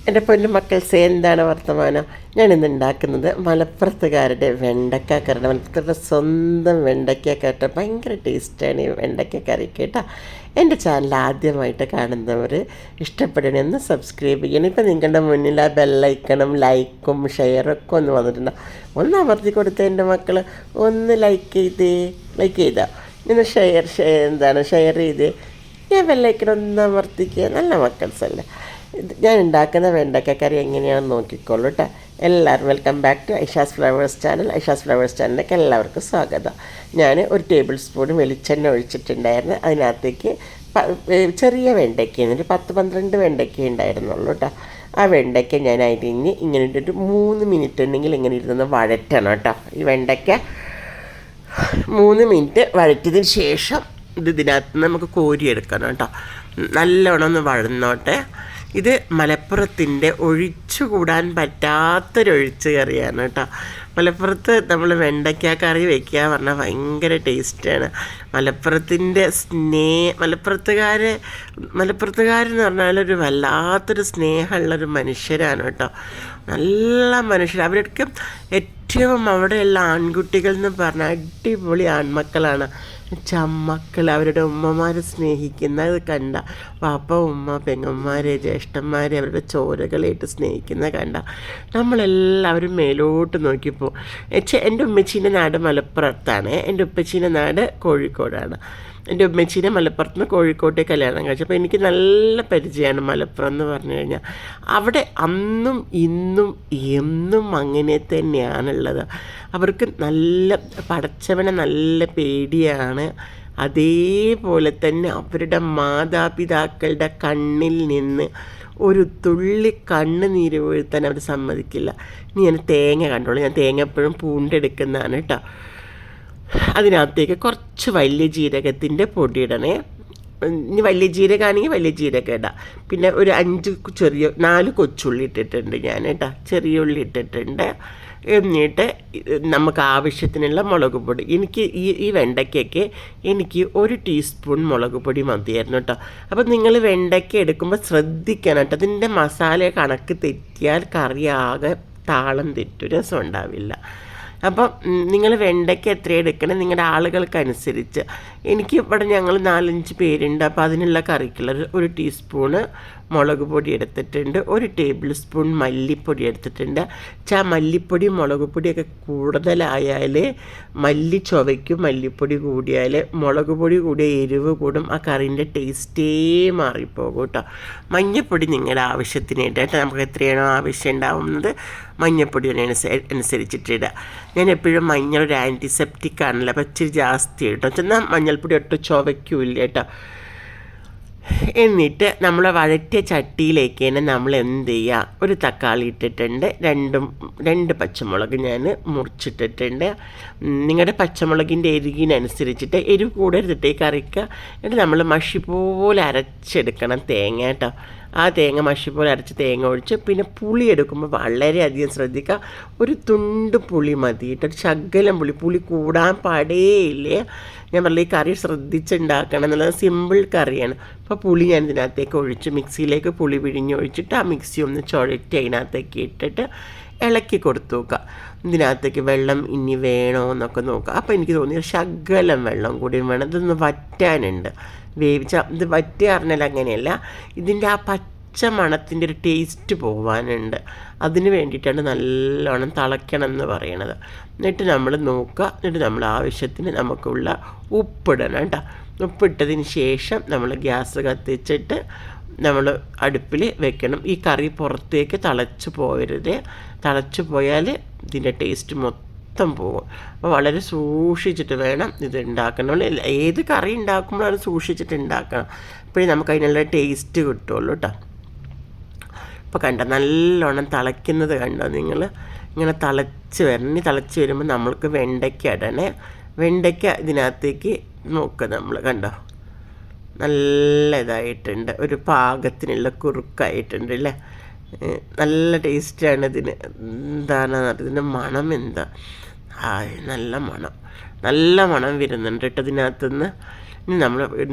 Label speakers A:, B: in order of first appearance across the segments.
A: എൻ്റെ പൊന്നു മക്കൾസേ, എന്താണ് വർത്തമാനം? ഞാനിന്ന് ഉണ്ടാക്കുന്നത് മലപ്പുറത്തുകാരുടെ വെണ്ടക്ക കറി. മലപ്പുറത്തുകാരുടെ സ്വന്തം വെണ്ടയ്ക്ക കറി. ഭയങ്കര ടേസ്റ്റാണ് ഈ വെണ്ടയ്ക്ക കറി കേട്ടോ. എൻ്റെ ചാനൽ ആദ്യമായിട്ട് കാണുന്നവർ ഇഷ്ടപ്പെടണമെന്ന് സബ്സ്ക്രൈബ് ചെയ്യണം. ഇപ്പം നിങ്ങളുടെ മുന്നിൽ ആ ബെല്ലൈക്കണം, ലൈക്കും ഷെയറൊക്കെ ഒന്ന് വന്നിട്ടുണ്ട്. ഒന്ന് അമർത്തി കൊടുത്ത എൻ്റെ മക്കൾ ഒന്ന് ലൈക്ക് ചെയ്താൽ ഇന്ന് ഷെയർ ചെയ്ത് ഞാൻ ബെല്ലൈക്കണം ഒന്ന് അമർത്തിക്കുക. നല്ല മക്കൾസല്ലേ. ഞാൻ ഉണ്ടാക്കുന്ന വെണ്ടയ്ക്ക കറി എങ്ങനെയാണെന്ന് നോക്കിക്കോളൂ കേട്ടോ. എല്ലാവരും welcome back to Aisha's flowers channel. Aisha's flowers ചാനലിലേക്ക് എല്ലാവർക്കും സ്വാഗതം. ഞാൻ ഒരു ടേബിൾ സ്പൂൺ വെളിച്ചെണ്ണ ഒഴിച്ചിട്ടുണ്ടായിരുന്നു. അതിനകത്തേക്ക് ചെറിയ വെണ്ടയ്ക്ക, എന്നിട്ട് 10-12 വെണ്ടയ്ക്ക ഉണ്ടായിരുന്നുള്ളൂ കേട്ടോ. ആ വെണ്ടയ്ക്ക ഞാൻ അരിഞ്ഞ് ഇങ്ങനെ ഇട്ടിട്ട് 3 മിനിറ്റ് ഉണ്ടെങ്കിൽ ഇങ്ങനെ ഇരുന്ന് വഴറ്റണം കേട്ടോ. ഈ വെണ്ടയ്ക്ക 3 മിനിറ്റ് വഴറ്റിയതിന് ശേഷം ഇതിനകത്ത് നമുക്ക് കോരിയെടുക്കണം കേട്ടോ. നല്ലോണം ഒന്ന് വഴന്നോട്ടെ. ഇത് മലപ്പുറത്തിൻ്റെ ഒഴിച്ചുകൂടാൻ പറ്റാത്തൊരൊഴിച്ച് കറിയാണ് കേട്ടോ. മലപ്പുറത്ത് നമ്മൾ വെണ്ടയ്ക്ക കറി വയ്ക്കുക പറഞ്ഞാൽ ഭയങ്കര ടേസ്റ്റാണ്. മലപ്പുറത്തുകാരെന്ന് പറഞ്ഞാൽ ഒരു വല്ലാത്തൊരു സ്നേഹമുള്ളൊരു മനുഷ്യരാണ് കേട്ടോ. നല്ല മനുഷ്യർ. അവരൊക്കെ ഏറ്റവും അവിടെയുള്ള ആൺകുട്ടികൾ എന്ന് പറഞ്ഞാൽ അടിപൊളി ആൺമക്കളാണ്. ചമ്മക്കൾ അവരുടെ ഉമ്മമാരെ സ്നേഹിക്കുന്നത് കണ്ട, പാപ്പ ഉമ്മ പെങ്ങന്മാരെ ജ്യേഷ്ഠന്മാരെ അവരുടെ ചോരകളായിട്ട് സ്നേഹിക്കുന്നത് കണ്ട നമ്മളെല്ലാവരും മേലോട്ട് നോക്കിപ്പോൾ. എൻ്റെ ഉമ്മച്ചീൻ്റെ നാട് മലപ്പുറത്താണ്. എൻ്റെ ഉപ്പച്ചീൻ്റെ നാട് കോഴിക്കോടാണ്. എൻ്റെ ഉമ്മച്ചീനെ മലപ്പുറത്ത് നിന്ന് കോഴിക്കോട്ടെ കല്യാണം കഴിച്ചപ്പോൾ എനിക്ക് നല്ല പരിചയമാണ് മലപ്പുറം എന്ന് പറഞ്ഞു കഴിഞ്ഞാൽ. അവിടെ അന്നും ഇന്നും എന്നും അങ്ങനെ തന്നെയാണുള്ളത്. അവർക്ക് നല്ല പടച്ചവനെ നല്ല പേടിയാണ്. അതേപോലെ തന്നെ അവരുടെ മാതാപിതാക്കളുടെ കണ്ണിൽ നിന്ന് ഒരു തുള്ളി കണ്ണുനീര് വീഴ്ത്താൻ അവർ സമ്മതിക്കില്ല. ഞാൻ തേങ്ങ കണ്ടോളൂ. ഞാൻ തേങ്ങ എപ്പോഴും പൂണ്ടെടുക്കുന്നതാണ് കേട്ടോ. അതിനകത്തേക്ക് കുറച്ച് വലിയ ജീരകത്തിൻ്റെ പൊടി ഇടണേ. ഇനി വലിയ ജീരകമാണെങ്കിൽ വലിയ ജീരകം ഇടാം. പിന്നെ ഒരു 4 കൊച്ചുള്ളി ഇട്ടിട്ടുണ്ട് ഞാൻ കേട്ടോ. ചെറിയ ഉള്ളി ഇട്ടിട്ടുണ്ട്. എന്നിട്ട് നമുക്ക് ആവശ്യത്തിനുള്ള മുളക് പൊടി. എനിക്ക് ഈ വെണ്ടയ്ക്കൊക്കെ എനിക്ക് 1 ടീസ്പൂൺ മുളക് പൊടി മതിയായിരുന്നു കേട്ടോ. അപ്പോൾ നിങ്ങൾ വെണ്ടയ്ക്ക എടുക്കുമ്പോൾ ശ്രദ്ധിക്കണം കേട്ടോ. അതിൻ്റെ മസാല കണക്ക് തെറ്റിയാൽ കറി ആകെ താളം തെറ്റും, രസം ഉണ്ടാവില്ല. അപ്പം നിങ്ങൾ വെണ്ടയ്ക്ക എത്ര എടുക്കണം നിങ്ങളുടെ ആളുകൾക്കനുസരിച്ച്. എനിക്ക് ഇവിടെ ഞങ്ങൾ 4-5 പേരുണ്ട്. അപ്പോൾ അതിനുള്ള കറിക്കുള്ള 1 ടീസ്പൂണ് മുളക് പൊടി എടുത്തിട്ടുണ്ട്. 1 ടേബിൾ സ്പൂൺ മല്ലിപ്പൊടി എടുത്തിട്ടുണ്ട്. മല്ലിപ്പൊടി മുളക് പൊടിയൊക്കെ കൂടുതലായാൽ മല്ലി ചുവയ്ക്കും, മല്ലിപ്പൊടി കൂടിയാൽ മുളക് പൊടി കൂടിയ എരിവ് കൂടും. ആ കറീൻ്റെ ടേസ്റ്റേ മാറിപ്പോകും കേട്ടോ. മഞ്ഞൾപ്പൊടി നിങ്ങളുടെ ആവശ്യത്തിനായിട്ട് നമുക്ക് എത്രയാണോ ആവശ്യം ഉണ്ടാവുന്നത് മഞ്ഞൾപ്പൊടി അനുസരിച്ചിട്ടിടുക. ഞാൻ എപ്പോഴും മഞ്ഞൾ ഒരു ആൻറ്റിസെപ്റ്റിക് ആണല്ലോ, അപ്പോൾ ഇച്ചിരി ജാസ്തി കേട്ടോ. എന്നാൽ മഞ്ഞൾപ്പൊടി ഒട്ടും ചുവയ്ക്കൂല്ല കേട്ടോ. എന്നിട്ട് നമ്മൾ വഴറ്റിയ ചട്ടിയിലേക്ക് തന്നെ നമ്മൾ എന്ത് ചെയ്യുക, 1 തക്കാളി ഇട്ടിട്ടുണ്ട്. 2 പച്ചമുളക് ഞാൻ മുറിച്ചിട്ടിട്ടുണ്ട്. നിങ്ങളുടെ പച്ചമുളകിൻ്റെ എരിവിനനുസരിച്ചിട്ട് എരിവ് കൂടരുതിട്ടേ കറിക്കുക. എന്നിട്ട് നമ്മൾ മഷി പോലെ അരച്ചെടുക്കണം തേങ്ങ കേട്ടോ. ആ തേങ്ങ മഷി പോലെ അരച്ച് തേങ്ങ ഒഴിച്ച് പിന്നെ പുളി എടുക്കുമ്പോൾ വളരെയധികം ശ്രദ്ധിക്കുക. 1 തുണ്ട് പുളി മതി കേട്ടോ. ഒരു ശകലം പുളി കൂടാൻ പാടേയില്ലേ. ഞാൻ പറഞ്ഞ ഈ കറി ശ്രദ്ധിച്ചുണ്ടാക്കണം എന്നുള്ളത്. സിമ്പിൾ കറിയാണ്. അപ്പോൾ പുളി ഞാൻ ഇതിനകത്തേക്ക് ഒഴിച്ച് മിക്സിയിലേക്ക് പുളി പിഴിഞ്ഞൊഴിച്ചിട്ട് ആ മിക്സി ഒന്ന് ചുഴറ്റി അതിനകത്തേക്ക് ഇട്ടിട്ട് ഇളക്കി കൊടുത്തു നോക്കുക. ഇതിനകത്തേക്ക് വെള്ളം ഇനി വേണോ എന്നൊക്കെ നോക്കുക. അപ്പോൾ എനിക്ക് തോന്നി ശകലം വെള്ളം കൂടി വേണം. ഇതൊന്ന് വറ്റാനുണ്ട്. ഇത് വറ്റുക പറഞ്ഞാൽ അങ്ങനെയല്ല, ഇതിൻ്റെ ആ പച്ച മണത്തിൻ്റെ ഒരു ടേസ്റ്റ് പോകാനുണ്ട്. അതിന് വേണ്ടിയിട്ടാണ് നല്ലോണം തിളയ്ക്കണം എന്ന് പറയണത്. എന്നിട്ട് നമ്മൾ നോക്കുക. എന്നിട്ട് നമ്മൾ ആവശ്യത്തിന് നമുക്കുള്ള ഉപ്പിടണം കേട്ടോ. ഉപ്പിട്ടതിന് ശേഷം നമ്മൾ ഗ്യാസ് കത്തിച്ചിട്ട് നമ്മൾ അടുപ്പിൽ വെക്കണം. ഈ കറി പുറത്തേക്ക് തിളച്ച് പോകരുത്. തിളച്ച് പോയാൽ ഇതിൻ്റെ ടേസ്റ്റ് മൊത്തം പോകും. അപ്പോൾ വളരെ സൂക്ഷിച്ചിട്ട് വേണം ഇത് ഉണ്ടാക്കണം. ഏത് കറി ഉണ്ടാക്കുമ്പോഴും അത് സൂക്ഷിച്ചിട്ട് ഉണ്ടാക്കണം. അപ്പോഴേ നമുക്ക് അതിനുള്ള ടേസ്റ്റ് കിട്ടുള്ളൂ കേട്ടോ. ഇപ്പോൾ കണ്ടോ നല്ലോണം തിളയ്ക്കുന്നത് കണ്ടോ നിങ്ങൾ. ഇങ്ങനെ തിളച്ച് വരുമ്പോൾ നമ്മൾക്ക് വെണ്ടയ്ക്ക ഇടണേ. വെണ്ടയ്ക്ക ഇതിനകത്തേക്ക് നോക്കുക. നമ്മൾ കണ്ടോ നല്ല ഇതായിട്ടുണ്ട്, ഒരു പാകത്തിനുള്ള കുറുക്കായിട്ടുണ്ട് അല്ലേ. നല്ല ടേസ്റ്റാണ് ഇതിന്. എന്താണ് ഇതിൻ്റെ മണം എന്താ, നല്ല മണം വരുന്നുണ്ട് കേട്ടോ ഇതിനകത്തുനിന്ന്. ഇനി നമ്മൾ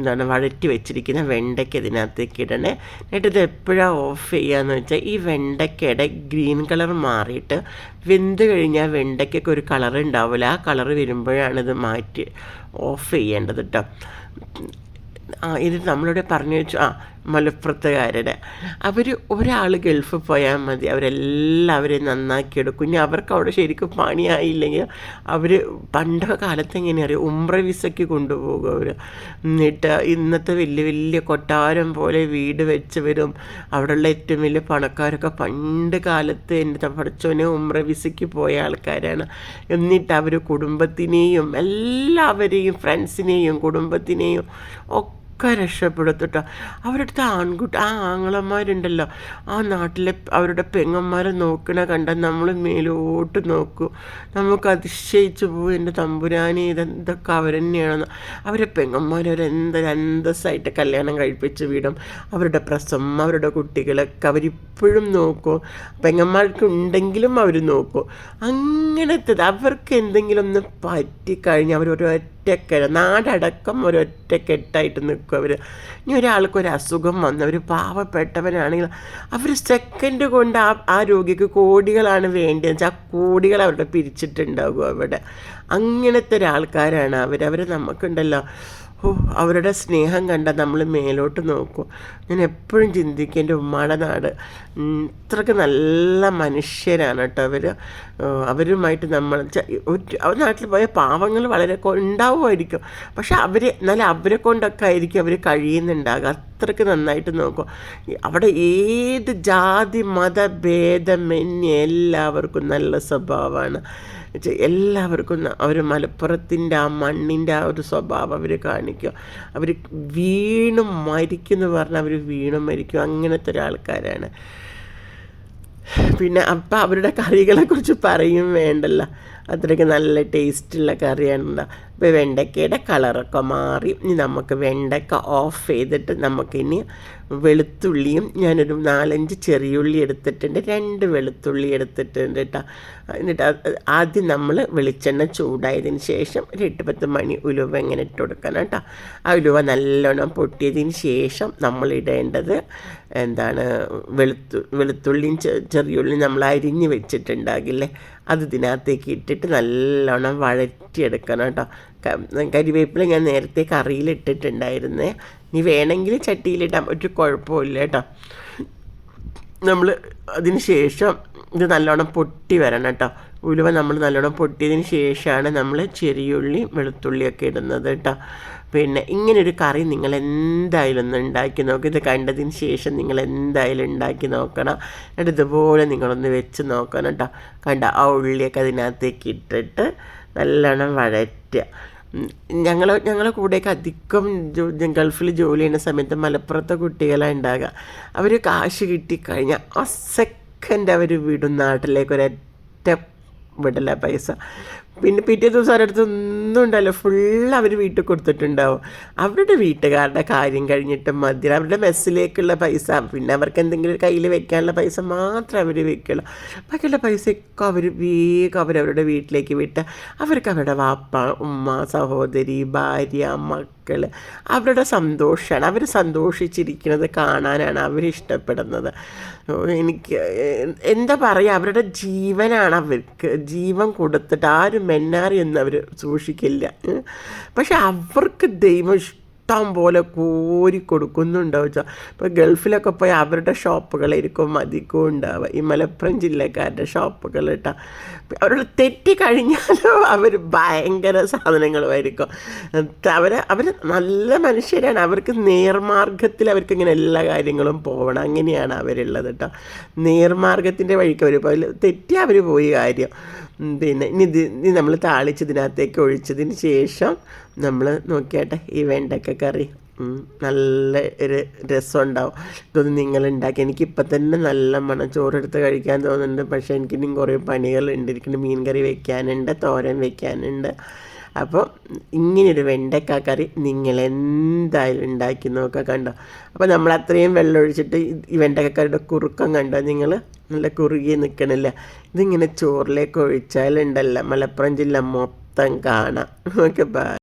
A: വഴറ്റി വെച്ചിരിക്കുന്ന വെണ്ടയ്ക്ക ഇതിനകത്തേക്ക് ഇടണേ. എന്നിട്ട് ഇത് എപ്പോഴാണ് ഓഫ് ചെയ്യുകയെന്ന് വെച്ചാൽ ഈ വെണ്ടയ്ക്കയുടെ ഗ്രീൻ കളർ മാറിയിട്ട് വെന്ത് കഴിഞ്ഞാൽ വെണ്ടയ്ക്കൊക്കെ ഒരു കളർ ഉണ്ടാവില്ല. ആ കളർ വരുമ്പോഴാണ് ഇത് മാറ്റി ഓഫ് ചെയ്യേണ്ടത് കേട്ടോ. ഇത് നമ്മളിവിടെ പറഞ്ഞു വെച്ചു മലപ്പുറത്തുകാരുടെ ഒരാൾ ഗൾഫിൽ പോയാൽ മതി, അവരെല്ലാവരെയും നന്നാക്കിയെടുക്കും. ഇനി അവർക്ക് അവിടെ ശരിക്കും പണിയായില്ലെങ്കിൽ അവർ പണ്ട് കാലത്ത് എങ്ങനെയാണ് അറിയാം, ഉംറ വിസയ്ക്ക് കൊണ്ടുപോകും അവർ. എന്നിട്ട് ഇന്നത്തെ വലിയ വലിയ കൊട്ടാരം പോലെ വീട് വെച്ചവരും അവിടെയുള്ള ഏറ്റവും വലിയ പണക്കാരൊക്കെ പണ്ട് കാലത്ത് എൻ്റെ പഠിച്ചവനെ ഉംറ വിസയ്ക്ക് പോയ ആൾക്കാരാണ്. എന്നിട്ട് അവർ കുടുംബത്തിനെയും എല്ലാവരെയും ഫ്രണ്ട്സിനെയും കുടുംബത്തിനെയും ഒക്കെ രക്ഷപ്പെടുത്തിട്ടോ. അവരുടെ ആങ്ങളമാരുണ്ടല്ലോ, ആ നാട്ടിലെ അവരുടെ പെങ്ങന്മാരെ നോക്കണ കണ്ടാൽ നമ്മൾ മേലോട്ട് നോക്കും, നമുക്ക് അതിശയിച്ചു പോകും. എൻ്റെ തമ്പുരാനെ ഇതെന്തൊക്കെ അവരെന്നെയാണെന്ന്. അവരെ അന്തസ്സായിട്ട് കല്യാണം കഴിപ്പിച്ച് വിടും. അവരുടെ പ്രസവം അവരുടെ കുട്ടികളൊക്കെ അവരിപ്പോഴും നോക്കും. പെങ്ങന്മാർക്ക് ഉണ്ടെങ്കിലും അവർ നോക്കും. അങ്ങനത്തെ അവർക്ക് എന്തെങ്കിലും ഒന്ന് പറ്റിക്കഴിഞ്ഞാൽ നാടടക്കം ഒരൊറ്റക്കെട്ടായിട്ട് നിൽക്കും അവർ. ഇനി ഒരാൾക്കൊരു അസുഖം വന്ന് അവർ പാവപ്പെട്ടവരാണെങ്കിൽ അവർ സെക്കൻഡ് കൊണ്ട് ആ രോഗിക്ക് കോടികളാണ് വേണ്ടതെന്ന് വെച്ചാൽ ആ കോടികൾ അവരുടെ പിരിച്ചിട്ടുണ്ടാകും അവിടെ. അങ്ങനത്തെ ഒരാൾക്കാരാണ് അവർ നമുക്കുണ്ടല്ലോ. അവരുടെ സ്നേഹം കണ്ടാൽ നമ്മൾ മേലോട്ട് നോക്കും. ഞാൻ എപ്പോഴും ചിന്തിക്കും എൻ്റെ ഉമ്മയുടെ നാട് ഇത്രയ്ക്ക് നല്ല മനുഷ്യരാണ് കേട്ടോ അവരുമായിട്ട് നമ്മൾ നാട്ടിൽ പോയ പാവങ്ങൾ വളരെ ഉണ്ടാവുമായിരിക്കും, പക്ഷെ അവരെ കൊണ്ടൊക്കെ ആയിരിക്കും അവർ കഴിയുന്നുണ്ടാകുക. അത്രയ്ക്ക് നന്നായിട്ട് നോക്കും. അവിടെ ഏത് ജാതി മതഭേദമന്യേ എല്ലാവർക്കും നല്ല സ്വഭാവമാണ്. എല്ലാവർക്കും അവർ മലപ്പുറത്തിൻ്റെ ആ മണ്ണിൻ്റെ ആ ഒരു സ്വഭാവം അവർ കാണിക്കും. അവർ വീണും മരിക്കുമെന്ന് പറഞ്ഞാൽ അവർ വീണും മരിക്കും. അങ്ങനത്തെ ഒരാൾക്കാരാണ്. പിന്നെ അപ്പം അവരുടെ കറികളെക്കുറിച്ച് പറയും വേണ്ടല്ലോ, അത്രയ്ക്ക് നല്ല ടേസ്റ്റുള്ള കറിയാണ്. ഇപ്പോൾ വെണ്ടയ്ക്കയുടെ കളറൊക്കെ മാറി. ഇനി നമുക്ക് വെണ്ടയ്ക്ക ഓഫ് ചെയ്തിട്ട് നമുക്കിനി വെളുത്തുള്ളിയും ഞാനൊരു 4-5 ചെറിയുള്ളി എടുത്തിട്ടുണ്ട്, 2 വെളുത്തുള്ളി എടുത്തിട്ടുണ്ട് കേട്ടോ. എന്നിട്ട് ആദ്യം നമ്മൾ വെളിച്ചെണ്ണ ചൂടായതിന് ശേഷം ഒരു 8-10 മണി ഉലുവ ഇങ്ങനെ ഇട്ട് കൊടുക്കണം കേട്ടോ. ആ ഉലുവ നല്ലോണം പൊട്ടിയതിന് ശേഷം നമ്മൾ ഇടേണ്ടത് വെളുത്തുള്ളിയും ചെറിയുള്ളിയും നമ്മൾ അരിഞ്ഞ് വെച്ചിട്ടുണ്ടാകില്ലേ, അത് ഇതിനകത്തേക്ക് ഇട്ടിട്ട് നല്ലോണം വഴറ്റിയെടുക്കണം കേട്ടോ. കരിവേപ്പില ഞാൻ നേരത്തെ കറിയിലിട്ടിട്ടുണ്ടായിരുന്നേ. ഇനി വേണമെങ്കിൽ ചട്ടിയിലിടാൻ ഒരു കുഴപ്പമില്ല കേട്ടോ. നമ്മൾ അതിന് ശേഷം ഇത് നല്ലോണം പൊട്ടി വരണം കേട്ടോ. ഉലുവ നമ്മൾ നല്ലോണം പൊട്ടിയതിന് ശേഷമാണ് നമ്മൾ ചെറിയുള്ളി വെളുത്തുള്ളിയൊക്കെ ഇടുന്നത് കേട്ടോ. പിന്നെ ഇങ്ങനൊരു കറി നിങ്ങൾ എന്തായാലും ഒന്ന് ഉണ്ടാക്കി നോക്കുക. ഇത് കണ്ടതിന് ശേഷം നിങ്ങൾ എന്തായാലും ഉണ്ടാക്കി നോക്കണം. എന്നിട്ട് ഇതുപോലെ നിങ്ങളൊന്ന് വെച്ച് നോക്കണം കേട്ടോ. ആ ഉള്ളിയൊക്കെ അതിനകത്തേക്ക് ഇട്ടിട്ട് നല്ലോണം വഴറ്റുക. ഞങ്ങളെ കൂടെയൊക്കെ അധികം ഗൾഫിൽ ജോലി ചെയ്യുന്ന സമയത്ത് മലപ്പുറത്തെ കുട്ടികളാണ് ഉണ്ടാകുക. അവർ കാശ് കിട്ടിക്കഴിഞ്ഞാൽ ആ സെക്കൻഡ് അവർ വിടും നാട്ടിലേക്ക്, ഒരൊറ്റ വിടല പൈസ. പിന്നെ പിറ്റേ ദിവസം അവരുടെ അടുത്ത് ഒന്നും ഉണ്ടല്ലോ, അവർ വീട്ടിൽ കൊടുത്തിട്ടുണ്ടാവും. അവരുടെ വീട്ടുകാരുടെ കാര്യം കഴിഞ്ഞിട്ട് മതി, അവരുടെ മെസ്സിലേക്കുള്ള പൈസ, പിന്നെ അവർക്ക് എന്തെങ്കിലും കയ്യിൽ വെക്കാനുള്ള പൈസ മാത്രമേ അവർ വെക്കുള്ളൂ. ബാക്കിയുള്ള പൈസയൊക്കെ വേഗം അവരവരുടെ വീട്ടിലേക്ക് വിട്ട് അവർക്ക് അവരുടെ വാപ്പ, ഉമ്മ, സഹോദരി, ഭാര്യ, മക്കൾ, അവരുടെ സന്തോഷമാണ്. അവർ സന്തോഷിച്ചിരിക്കുന്നത് കാണാനാണ് അവരിഷ്ടപ്പെടുന്നത്. എനിക്ക് എന്താ പറയുക, അവരുടെ ജീവനാണ് അവർക്ക്. ജീവൻ കൊടുത്തിട്ട് ആരും മെന്നാറിയൊന്നും അവർ സൂക്ഷിക്കില്ല. പക്ഷെ അവർക്ക് ദൈവം ഇഷ്ടം പോലെ കോരി കൊടുക്കുന്നുണ്ടാവും വെച്ചാൽ. ഇപ്പോൾ ഗൾഫിലൊക്കെ പോയി അവരുടെ ഷോപ്പുകളായിരിക്കും അധികവും ഉണ്ടാവുക, ഈ മലപ്പുറം ജില്ലക്കാരുടെ ഷോപ്പുകൾ കേട്ടോ. അവരോട് തെറ്റിക്കഴിഞ്ഞാലും അവർ ഭയങ്കര സാധനങ്ങളുമായിരിക്കും. അവർ നല്ല മനുഷ്യരാണ്. അവർക്ക് നേർമാർഗത്തിൽ അവർക്ക് ഇങ്ങനെ എല്ലാ കാര്യങ്ങളും പോകണം, അങ്ങനെയാണ് അവരുള്ളത് കേട്ടോ. നേർമാർഗത്തിൻ്റെ വഴിക്ക് അവർ പോയി, തെറ്റി അവർ പോയി കാര്യം. പിന്നെ ഇനി നമ്മൾ താളിച്ചതിനകത്തേക്ക് ഒഴിച്ചതിന് ശേഷം നമ്മൾ നോക്കിയാട്ടെ ഈ വെണ്ടയ്ക്ക കറി നല്ല ഒരു രസം ഉണ്ടാവും. ഇതൊന്നും നിങ്ങളുണ്ടാക്കി. എനിക്കിപ്പോൾ തന്നെ നല്ല മണം, ചോറെടുത്ത് കഴിക്കാൻ തോന്നുന്നുണ്ട്. പക്ഷേ എനിക്കിനിയും കുറേ പണികളുണ്ട്. എനിക്കിന് മീൻ കറി വെക്കാനുണ്ട്, തോരൻ വെക്കാനുണ്ട്. അപ്പോൾ ഇങ്ങനൊരു വെണ്ടയ്ക്ക കറി നിങ്ങളെന്തായാലും ഉണ്ടാക്കി നോക്കുക. കണ്ടോ, അപ്പോൾ നമ്മൾ അത്രയും വെള്ളം ഒഴിച്ചിട്ട് ഈ വെണ്ടയ്ക്കക്കറിയുടെ കുറുക്കം കണ്ടോ നിങ്ങൾ, നല്ല കുറുകി നിൽക്കണില്ല. ഇതിങ്ങനെ ചോറിലേക്ക് ഒഴിച്ചാലുണ്ടല്ലോ മലപ്പുറം ജില്ല മൊത്തം കാണാം. Okay, by.